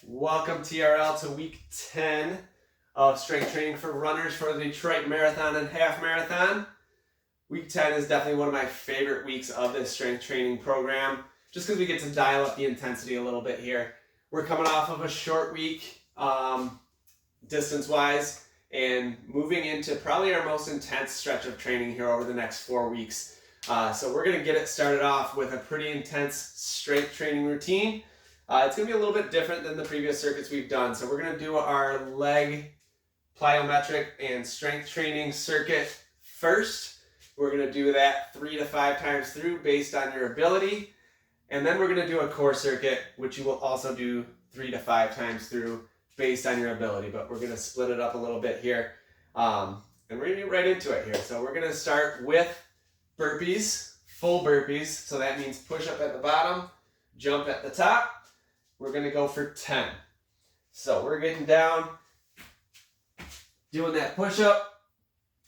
Welcome TRL to week 10 of strength training for runners for the Detroit Marathon and Half Marathon. Week 10 is definitely one of my favorite weeks of this strength training program, just because we get to dial up the intensity a little bit here. We're coming off of a short week distance-wise and moving into probably our most intense stretch of training here over the next 4 weeks. So we're going to get it started off with a pretty intense strength training routine. It's going to be a little bit different than the previous circuits we've done. So we're going to do our leg plyometric and strength training circuit first. We're going to do that 3 to 5 times through based on your ability. And then we're going to do a core circuit, which you will also do 3 to 5 times through based on your ability. But we're going to split it up a little bit here. And we're going to get right into it here. So we're going to start with burpees, full burpees. So that means push up at the bottom, jump at the top. We're going to go for 10. So we're getting down, doing that push up,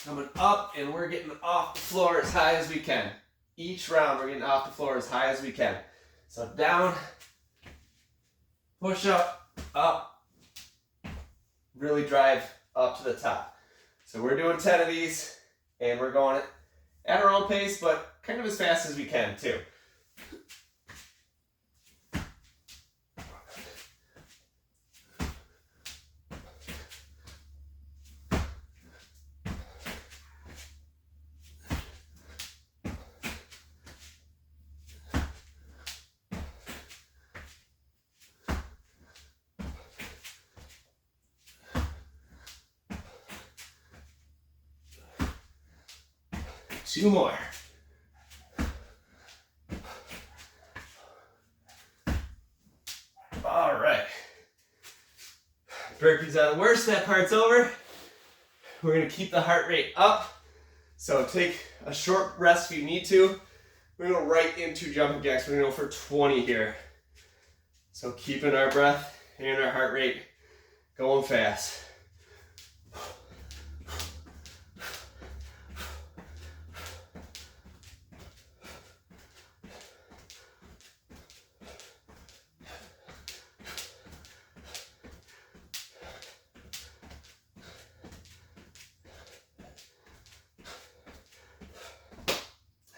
coming up, and we're getting off the floor as high as we can. Each round we're getting off the floor as high as we can. So down, push up, really drive up to the top. So we're doing 10 of these, and we're going at our own pace, but kind of as fast as we can too. Two more. All right. Burpees are the worst. That part's over. We're going to keep the heart rate up. So take a short rest if you need to. We're going to go right into jumping jacks. We're going to go for 20 here. So keeping our breath and our heart rate going fast.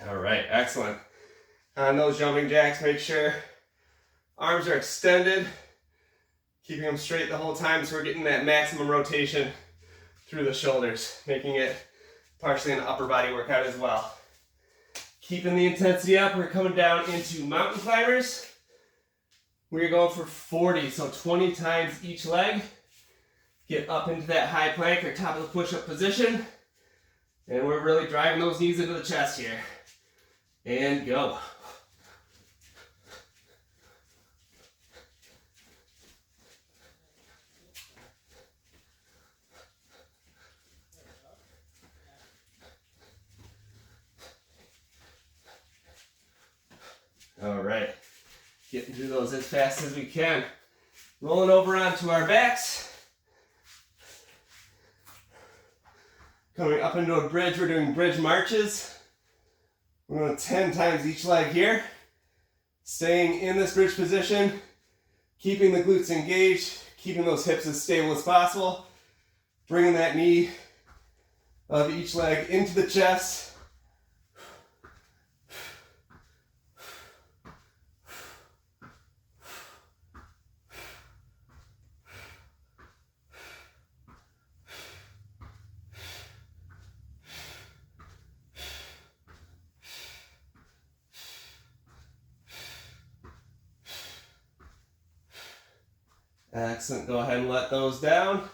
All right, excellent. On those jumping jacks, make sure arms are extended, keeping them straight the whole time so we're getting that maximum rotation through the shoulders, making it partially an upper body workout as well. Keeping the intensity up, we're coming down into mountain climbers. We're going for 40, so 20 times each leg. Get up into that high plank or top of the push-up position. And we're really driving those knees into the chest here. And go. All right, getting through those as fast as we can. Rolling over onto our backs. Coming up into a bridge, we're doing bridge marches. We're going 10 times each leg here. Staying in this bridge position, keeping the glutes engaged, keeping those hips as stable as possible. Bringing that knee of each leg into the chest. Excellent, go ahead and let those down.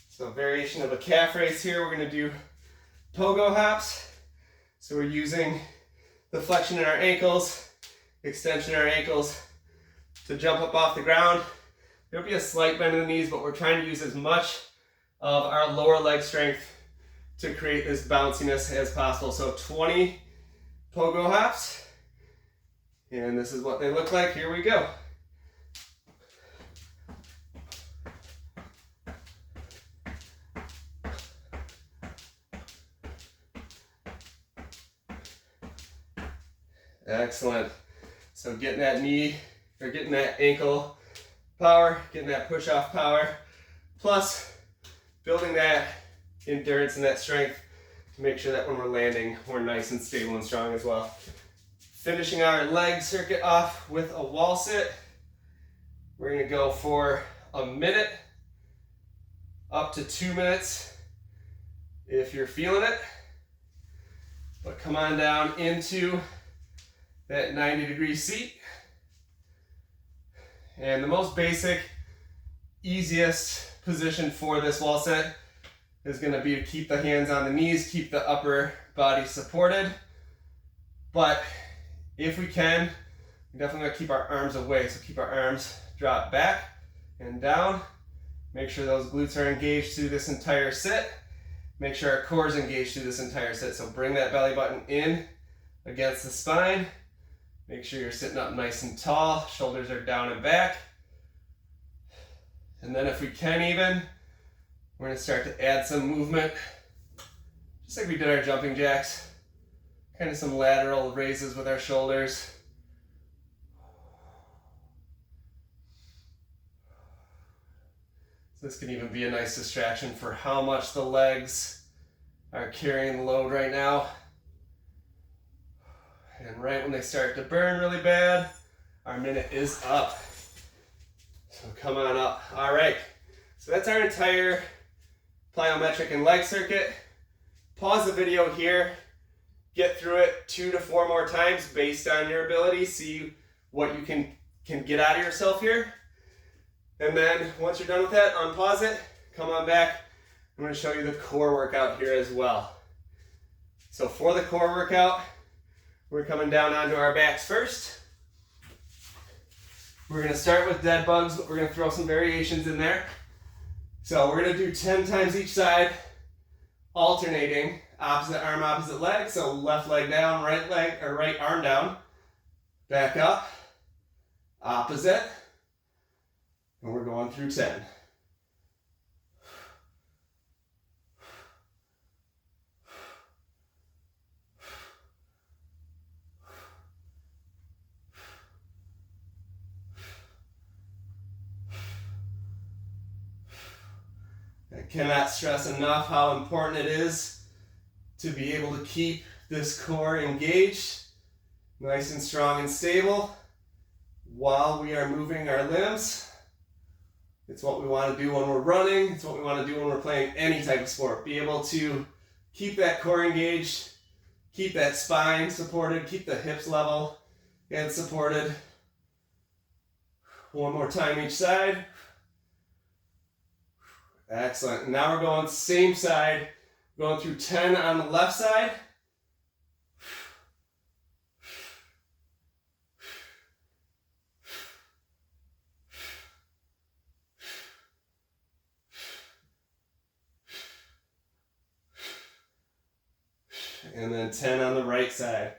So variation of a calf raise here, we're going to do pogo hops. So we're using the flexion in our ankles, extension in our ankles to jump up off the ground. There'll be a slight bend in the knees, but we're trying to use as much of our lower leg strength to create this bounciness as possible. So 20 pogo hops. And this is what they look like. Here we go. Excellent. So getting that knee, or getting that ankle power, getting that push-off power, plus building that endurance and that strength to make sure that when we're landing, we're nice and stable and strong as well. Finishing our leg circuit off with a wall sit. We're gonna go for a minute, up to 2 minutes if you're feeling it. But come on down into that 90-degree seat. And the most basic, easiest position for this wall sit is going to be to keep the hands on the knees, keep the upper body supported. But if we can, we definitely want to keep our arms away. So keep our arms dropped back and down. Make sure those glutes are engaged through this entire sit. Make sure our core is engaged through this entire sit. So bring that belly button in against the spine. Make sure you're sitting up nice and tall. Shoulders are down and back. And then if we can even, we're going to start to add some movement, just like we did our jumping jacks. Kind of some lateral raises with our shoulders. So this can even be a nice distraction for how much the legs are carrying the load right now. And right when they start to burn really bad, our minute is up. So come on up. All right, so that's our entire plyometric and leg circuit. Pause the video here, get through it 2 to 4 more times based on your ability, see what you can get out of yourself here. And then once you're done with that, unpause it, come on back. I'm going to show you the core workout here as well. So for the core workout, we're coming down onto our backs first. We're going to start with dead bugs, but we're going to throw some variations in there. So we're going to do 10 times each side, alternating opposite arm, opposite leg. So left leg down, right leg, or right arm down, back up, opposite, and we're going through 10. I cannot stress enough how important it is to be able to keep this core engaged, nice and strong and stable while we are moving our limbs. It's what we want to do when we're running. It's what we want to do when we're playing any type of sport. Be able to keep that core engaged, keep that spine supported, keep the hips level and supported. One more time each side. Excellent. Now we're going same side, going through 10 on the left side. And then 10 on the right side.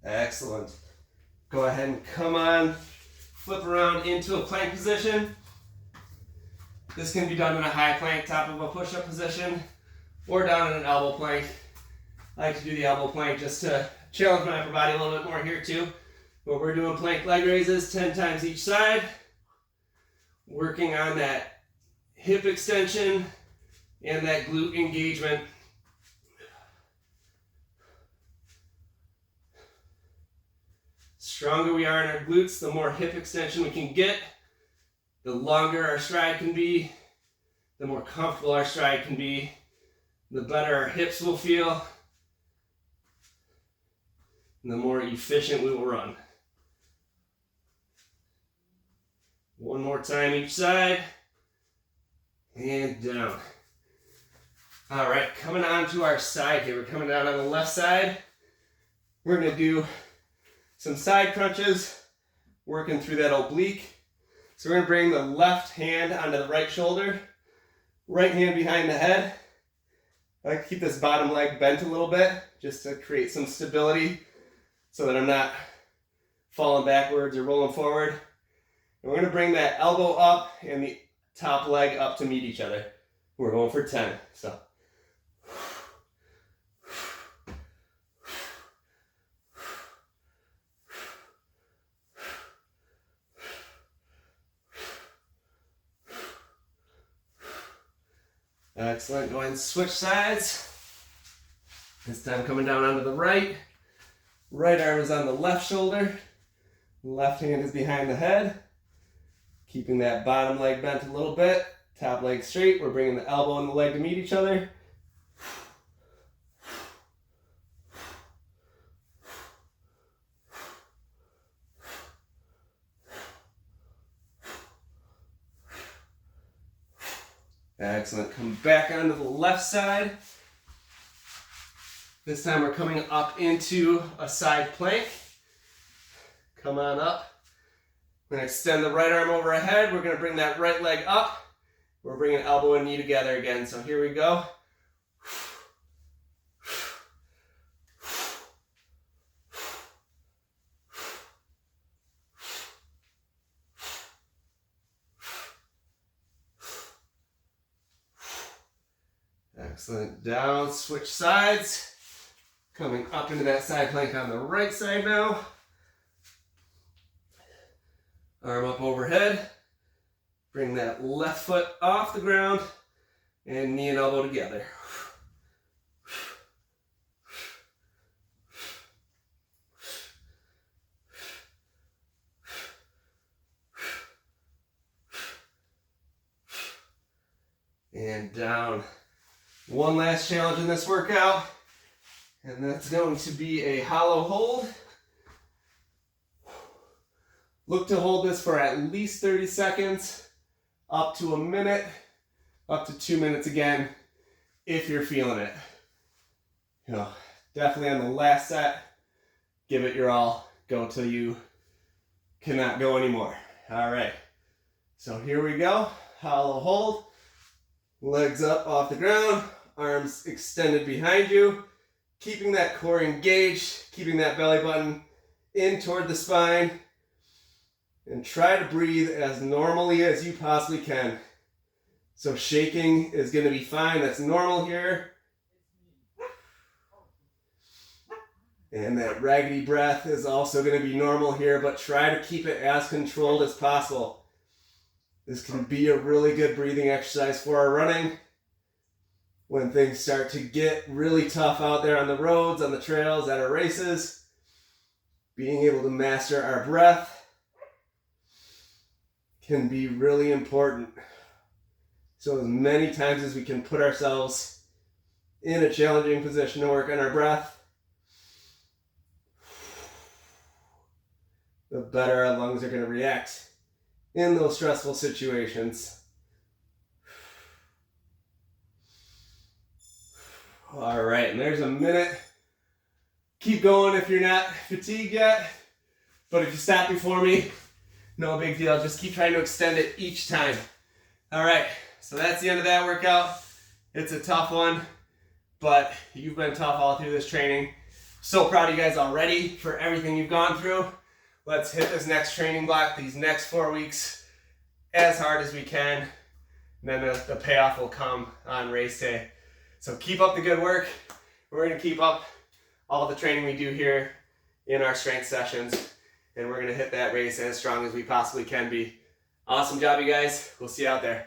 Excellent. Go ahead and come on, flip around into a plank position. This can be done in a high plank, top of a push-up position, or down in an elbow plank. I like to do the elbow plank just to challenge my upper body a little bit more here too. But we're doing plank leg raises 10 times each side, working on that hip extension and that glute engagement. Stronger we are in our glutes, the more hip extension we can get, the longer our stride can be, the more comfortable our stride can be, the better our hips will feel, and the more efficient we will run. One more time each side, and down. All right, coming on to our side here. We're coming down on the left side. We're gonna do some side crunches, working through that oblique. So we're gonna bring the left hand onto the right shoulder, right hand behind the head. I like to keep this bottom leg bent a little bit, just to create some stability so that I'm not falling backwards or rolling forward. And we're gonna bring that elbow up and the top leg up to meet each other. We're going for 10, so. Excellent, go ahead and switch sides. This time coming down onto the right. Right arm is on the left shoulder. Left hand is behind the head. Keeping that bottom leg bent a little bit. Top leg straight. We're bringing the elbow and the leg to meet each other. Excellent. Come back onto the left side. This time we're coming up into a side plank. Come on up. We're going to extend the right arm overhead. We're going to bring that right leg up. We're bringing elbow and knee together again. So here we go. Excellent. Down, switch sides. Coming up into that side plank on the right side now. Arm up overhead. Bring that left foot off the ground and knee and elbow together. And down. One last challenge in this workout, and that's going to be a hollow hold. Look to hold this for at least 30 seconds, up to a minute, up to 2 minutes again, if you're feeling it. You know, definitely on the last set, give it your all. Go till you cannot go anymore. All right, so here we go. Hollow hold, legs up off the ground, arms extended behind you, keeping that core engaged, keeping that belly button in toward the spine. And try to breathe as normally as you possibly can. So shaking is going to be fine. That's normal here. And that raggedy breath is also going to be normal here, but try to keep it as controlled as possible. This can be a really good breathing exercise for our running. When things start to get really tough out there on the roads, on the trails, at our races, being able to master our breath can be really important. So as many times as we can put ourselves in a challenging position to work on our breath, the better our lungs are going to react in those stressful situations. All right, and there's a minute. Keep going if you're not fatigued yet, but if you stop before me, no big deal. Just keep trying to extend it each time. All right, so that's the end of that workout. It's a tough one, but you've been tough all through this training. So proud of you guys already for everything you've gone through. Let's hit this next training block, these next 4 weeks, as hard as we can. And then the payoff will come on race day. So keep up the good work. We're going to keep up all the training we do here in our strength sessions. And we're going to hit that race as strong as we possibly can be. Awesome job, you guys. We'll see you out there.